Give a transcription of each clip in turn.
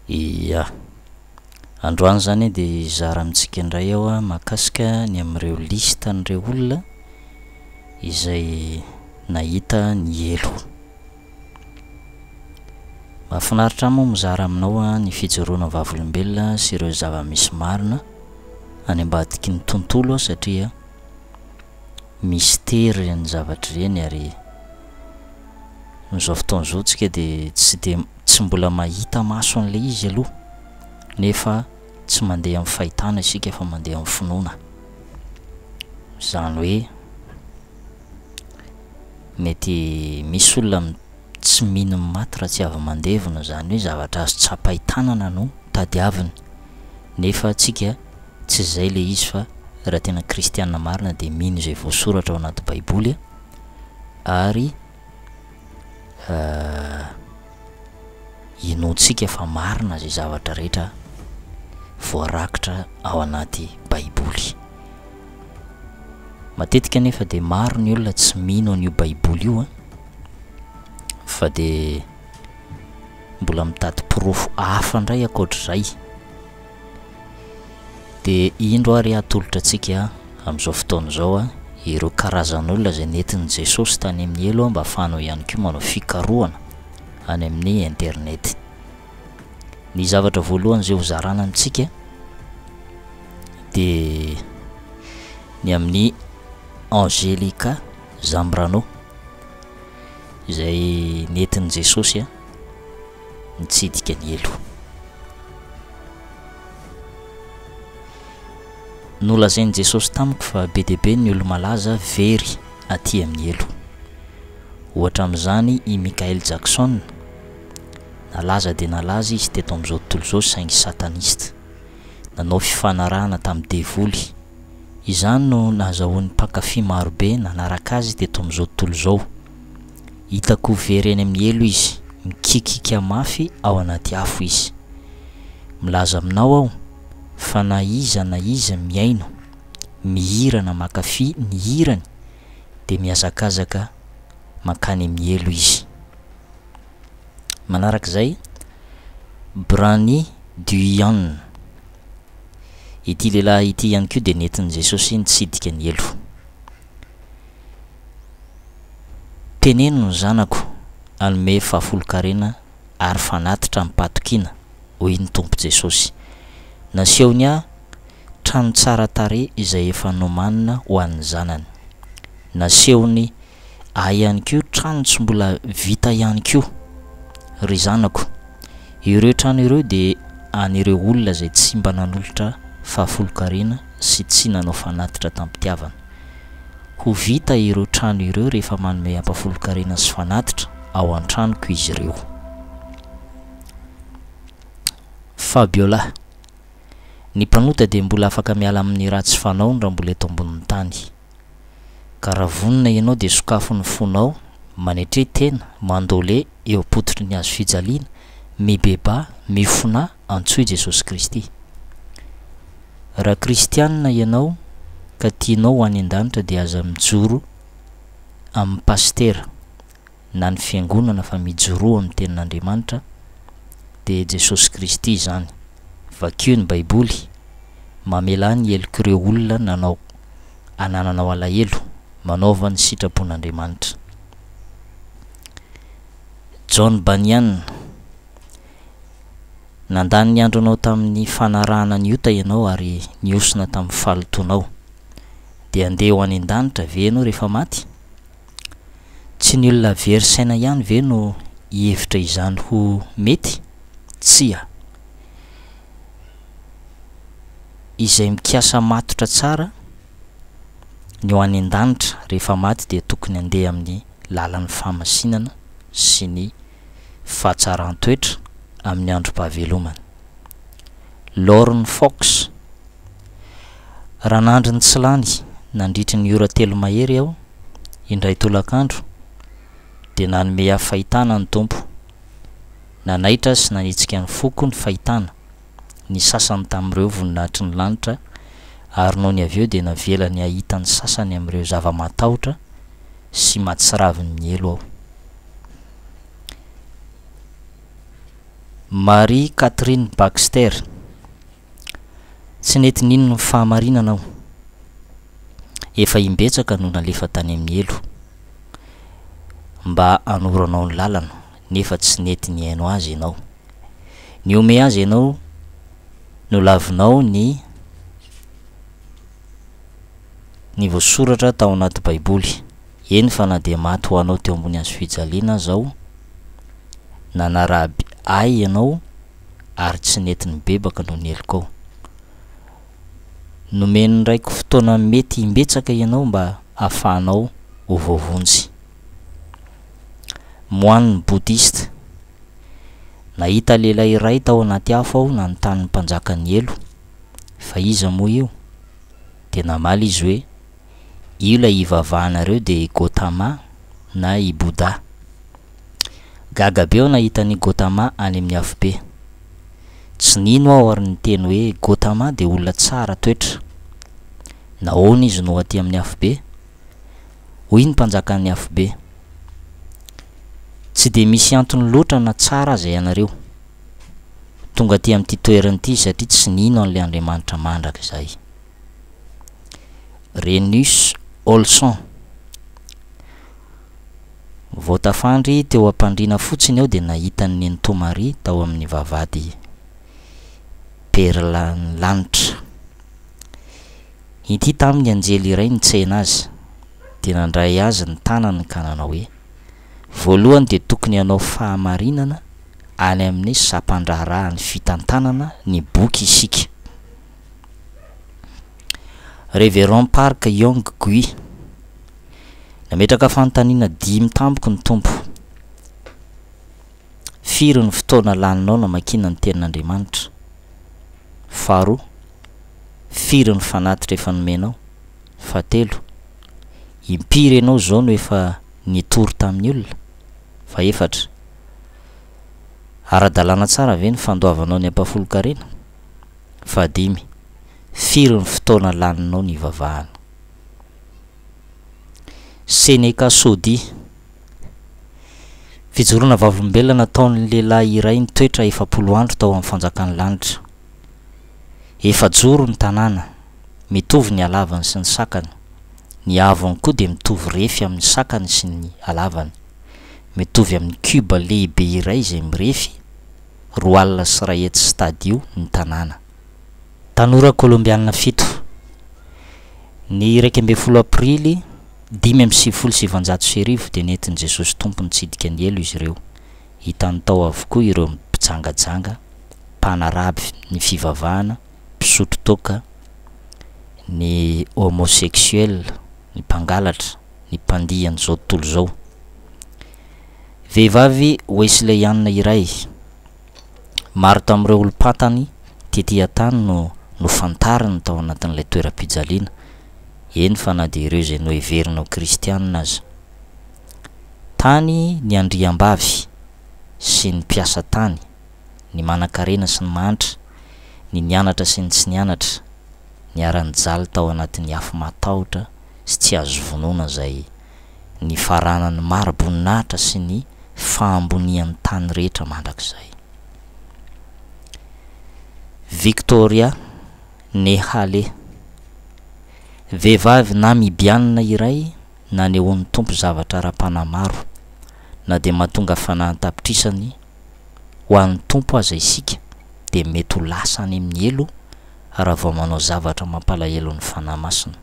Iya, androany zany de zara amitsika indray ao a mahakasika ny am'ireo lista n'ireo olona izay nahita ny elo. Mahafinaritra moa mizara aminao a ny fijoroana vavolombelona sy ireo zava-misy marina any ambadiky ny tontolo satria mystera ny zavatra ireny ary n'izao fotoana izao tsika de tsy mbola mahita maso an'le izy aloha nefa tsy mandeha amin'ny fahitana isika fa mandeha amin'ny finoana. Zany hoe mety misy olona tsy mino maty raha tsy avy mandevona, zany hoe zavatra azo tsapahitanana no tadiaviny nefa tsika tsy zay le izy fa raha tena kristianina marina de mino izay voasoratra ao anaty baiboly ary inoantsika fa marina zay zavatra rehetra voarakitra ao anaty baiboly. Matetika nefa de maro ny olona tsy mino an'io baiboly io fa de mbola mitady pirofo hafa ndray akoatr'izay. De indro ary atolotra antsika amin'izao fotoana izao ireo karazan'olona zay nentin'i Jesosy tany amin'ny elo mba ahafahanao ihany koa manao fikarohana any amin'ny internet. Ny zavatra voalohany zay ho zarana amintsika de ny amin'ny Angelica Zambrano izay nentin'i Jesosy nitsidika ny elo. Nolazain'i Jesosy tamiko fa be dia be ny olo malaza very aty amin'ny elo. Ohatra amin'izany i Michael Jackson, nalaza de nalaza izy teto amin'izao tontolo izao saingy satanista, nanao fifanarahana tamin'ny devoly. Izany no nahazahoan'ny mpankafy marobe nanaraka azy teto amin'izao tontolo izao. Hitako very any amin'ny elo izy, mikikika mafy ao anaty afo izy. Milaza aminao aho fa na iza miaino, mihirana mankafy ny hirany de miazakazaka mankany amin'ny elo izy. Manarak'izay Brani Duyan, ity lehilahy ity ihany koa de nentin'i Jesosy nitsidika ny elo. Teneno ny zanako anome fahafolo-karena ary fanatitra mipatokina hoy ny Tompo Jesosy. Nasehony trano tsara tare izay efa nomanina ho an'ny zanany. Nasehony ihany koa trano tsy mbola vita ihany koa. Ry zanako, ireo trano ireo de an'ireo olona zay tsy mba nanolotra fahafolo-karena sy tsy nanao fanatitra tampitiavana. Ho vita ireo trano ireo rehefa manome ampafolo-karena sy fanatitra ao an-tranoko izy ireo. Fabiola, ny mpanota de mbola afaka miala amin'ny ratsy fanaony raha mbola eto ambonin'ny tany. Ka raha vonina ianao de sokafo ny fonao, manetre tena, mandole eo apototry ny hazo fijaliana, mibeba, mifona antsoy Jesosy Kristy. Raha kristianina ianao ka tianao ho any an-danitra de aza mijoro amin'ny pastera na ny fiangonana fa mijoro amin'ny tenin'Andriamanitra de Jesosy Kristy zany. Vakio ny baiboly mamela ny elok'ireo olona nanao anananao alahelo manaova ny sitrapon'Andriamanitra. John Bunyan, nandany ny andronao tamin'ny fanarahana ny ota ianao ary niosina tamin'ny falotonao de andeha ho any an-danitra ve ianao rehefa maty? Tsy ny olona very saina ihany ve no hihevitra izany ho mety? Tsia. Izay mikasa matotra tsara ny ho any an-danitra rehefa maty de tokony andeha amin'ny lalan'ny famasinana sy ny fahatsaran-toetra amin'ny androm-pahavelomana. Lauren Fox, raha nandry ny tsy lany nandritry ny ora 3 mahery aho indray tolakandro de nanome fahitana ny Tompo. Nanaitra sy nanitsika ny foko ny fahitana. Ny sasany tamin'ireo voninahitry ny lanitra ary noho ny avy eo de navela ny ahita ny sasany amin'ireo zava-matahotra sy mahatsiraviny ny elo aho. Marie Catherine Baxter, tsy nety ninona ny fahamarinanao, efa imbetsaka no nalefa tany amin'ny elo mba anoranao ny lalana, nefa tsy nety ny haino azy ianao. Ny ome azy ianao no lavinao ny voasoratra tao anaty baiboly. Eny fa na dia maty ho anao teo ambony hazo fijaliana zao, nanaraby ay ianao ary tsy nety ny bebaka no ny elokao. Nomeny ndraiky fotoana mety imbetsaka ianao mba ahafahanao ho voavonjy. Moine bouddhiste, nahita lehilahy iray tao anaty afo aho nanontany ny mpanjakany elo fa iza moa io, de namaly izy hoe io lay ivavahanareo de Gautama na i Bouddha. Gaga be aho nahita ny Gautama any amin'ny afo be. Tsy nino aho ary niteny hoe Gautama de olona tsara toetra. Nahoana izy no aty amin'ny afo be? Hoy ny mpanjakan'ny afo be, tsy de misy antony loatra na tsara aza ianareo tonga aty amin'ity toerana ity satria tsy nino an'le Andriamanitra mandraka zay. Renus Olson, vao tafandry teo ampandriana fotsiny aho de nahita ny Neny Tomary tao amin'ny vavahady Perlanitra. Ity tamin'ny anjely iray nitsena azy de nandray azy ny tanany ka nanao hoe voalohany de tokony hanao fahamarinana any amin'ny sampandraharahany fitantanana ny boky isika. Révérend Park Yong Gui, nametraka fanontaniana 5 tampoky ny tompo. Firy ny fotoana laninao namakina ny tenin'Andriamanitra? Faharoa, firy ny fanatitra efa nomenao? Fahatelo, impiry ianao zao no efa nitory tamin'ny olona? Faefatra, ara-dalàna tsara ve ny fandoavanao ny ampafolo-karena? Fahadimy, firy ny fotoana laninao ny ivavahana? Seneca Sodi, fijoroana vavolombelona nataon'ny lehilahy iray nitoetra 7 andro tao amin'ny fanjakan'ny lanitra. Efajoro ny tanàna, mitovy ny halavany sy ny sakany. Ny avony koa de mitovy refy amin'ny sakany sy ny halavany. Mitovy amin'ny cuba lehibe iray izay mirefy 2 alina sy 1 hetsy stadio ny tanàna. Tanora Colombiana 7, ny 12 aprily 577 de nentin'i Jesosy tompony tsidika ny elo izy ireo. Hitany tao avokoa ireo mpijangajanga, mpanaraby ny fivavahana, mpisotro toka, ny homosexuel, ny mpangalatra, ny mpandiany zao tontolo zao. Vehivavy Wesleyanina iray, maro tamin'ireo olom-patany tety atany no fantariny tao anatin'ilay toeram-pijaliana. Eny fa na de ireo zay no heverina ho kristianina aza. Tany ny andriambavy sy ny mpiasa tany, ny manan-karena sy ny manitra, ny nianatra sy ny tsy nianatra, ny aran-jaly tao anatin'ny afo matahotra sy tsy azo vonoina zay ny faranany maro boninahitra sy ny fahambonian'ny tany rehetra mandrakizay. Victoria Nehale, vehivavy namibianina iray nanehoan'ny tompo zavatra ara-panahy maro, na de mahatonga fanahan-tapitrisany ho an'ny tompo aza isika de mety ho lasa any amin'ny elo raha vao manao zavatra mampalahelo ny fanahy masina.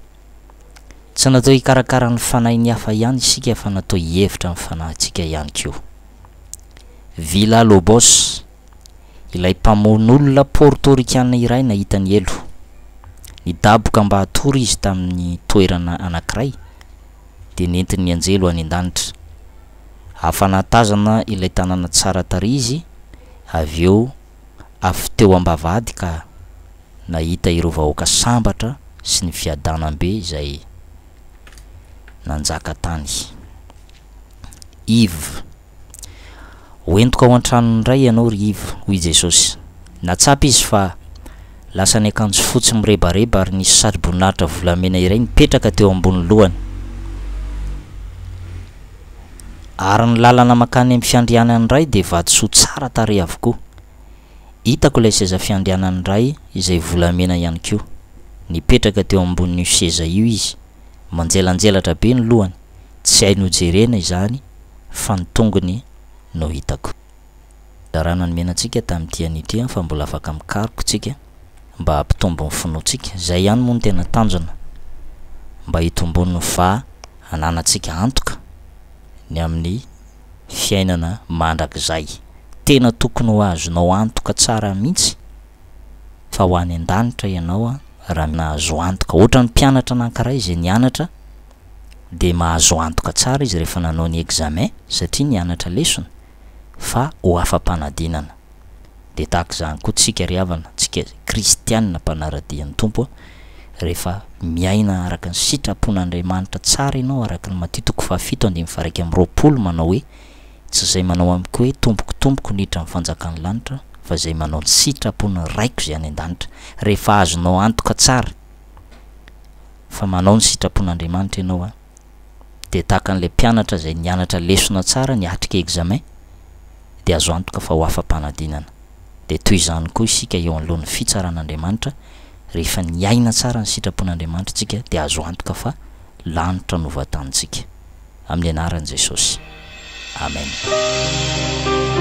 Tsy natao hikarakara ny fanahy ny hafa ihany isika fa natao hihevitra ny fanahintsika ihany koa. Villa Lobos, ilay mpamono'olona portorikanina iray nahita ny elo. Nidaboka mba hatory izy tamin'ny toerana anankiray de nentin'ny anjelo any an-danitra. Afanatazana ilay tanàna tsara tarehy izy, avy eo avy teo ambavady ka nahita ireo vahoaka sambatra sy ny fiadanam-be izay nanjaka tany. Yves, hoentoka ao an-tranony indray ianao ry Yves, hoy Jesosy. Natsapa izy fa lasa ny akanjo fotsy mirebareba ary nisy sari-boninahitra volamena iray nipetraka teo ambony lohany. Ary ny lalana makany amin'ny fiandrianany iray de vatosoa tsara tarehy avokoa. hitako ilay seza fiandianany ray izay volamena ihany koa, nipetraka teo ambonin'io seza io izy, manjelanjelatra be ny lohany, tsy hay nojerena izany fa ny tongony no hitako. Darana ny menantsika tamin'ity an'ity fa mbola afaka mikaroko tsika mba hampitombo ny finoantsika, zay ihany moa ny tena tanjona mba hitombon'ny va ananantsika antoka ny amin'ny fiainana mandrakizay. Tena tokony ho azonao antoka tsara mihitsy fa ho any an-danitra ianao raha nahazo antoka. Ohatra ny mpianatra anankiray izay nianatra de mahazo antoka tsara izy rehefa nanao ny examen satria nianatra lesona, fa ho afam-panadinana. De tahaka zany koa tsika ry havana, tsika kristianina mpanaradian'ny tompo, rehefa miaina araka ny sitrapon'Andriamanitra tsara ianao araka ny Matitoko 7:20 manao hoe tsy zay manao amiko hoe tomboko niditra ny fanjakan'ny lanitra fa zay manao ny sitrapony raiko zay any an-danitra. Rehefa azonao antoka tsara fa manao ny sitrapon'Andriamanitra ianao de tahaka an'ilay mpianatra zay nianatra lesona tsara, niatrika examen de azo antoka fa ho afam-panadinana. De toy izany koa isika eo anoloan'ny fitsaran'Andriamanitra, rehefa niaina tsara ny sitrapon'Andriamanitra tsika de azo antoka fa lanitra no vatantsika. Amin'ny anaran'i Jesosy. Amen.